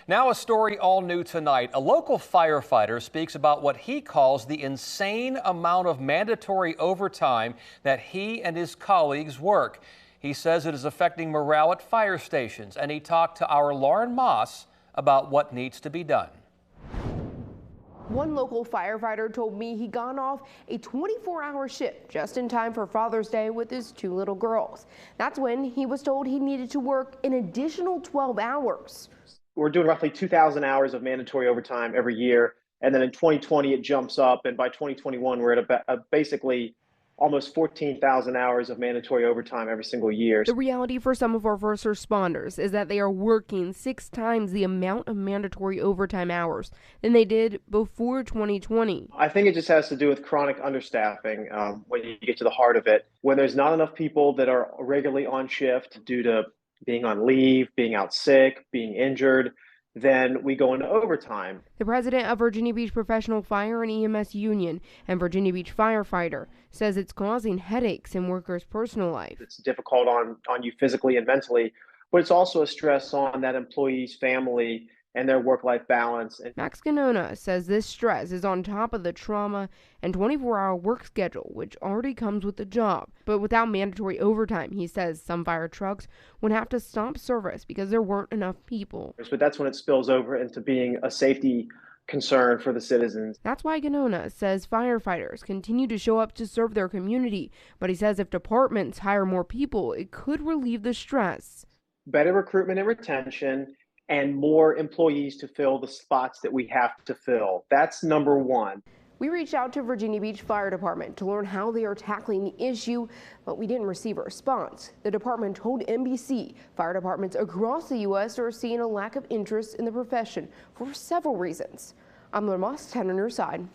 Now a story all new tonight. A local firefighter speaks about what he calls the insane amount of mandatory overtime that he and his colleagues work. He says it is affecting morale at fire stations, and he talked to our Lauren Moss about what needs to be done. One local firefighter told me he got off a 24-hour shift just in time for Father's Day with his two little girls. That's when he was told he needed to work an additional 12 hours. We're doing roughly 2,000 hours of mandatory overtime every year. And then in 2020, it jumps up. And by 2021, we're at basically almost 14,000 hours of mandatory overtime every single year. The reality for some of our first responders is that they are working 6 times the amount of mandatory overtime hours than they did before 2020. I think it just has to do with chronic understaffing when you get to the heart of it. When there's not enough people that are regularly on shift due to being on leave, being out sick, being injured, then we go into overtime. The president of Virginia Beach Professional Fire and EMS Union and Virginia Beach Firefighter says it's causing headaches in workers' personal life. It's difficult on you physically and mentally, but it's also a stress on that employee's family and their work-life balance. Max Gonano says this stress is on top of the trauma and 24-hour work schedule, which already comes with the job. But without mandatory overtime, he says some fire trucks would have to stop service because there weren't enough people. But that's when it spills over into being a safety concern for the citizens. That's why Gonano says firefighters continue to show up to serve their community. But he says if departments hire more people, it could relieve the stress. Better recruitment and retention, and more employees to fill the spots that we have to fill. That's number one. We reached out to Virginia Beach Fire Department to learn how they are tackling the issue, but we didn't receive a response. The department told NBC fire departments across the U.S. are seeing a lack of interest in the profession for several reasons. I'm Lauren Moss, 10 on your side.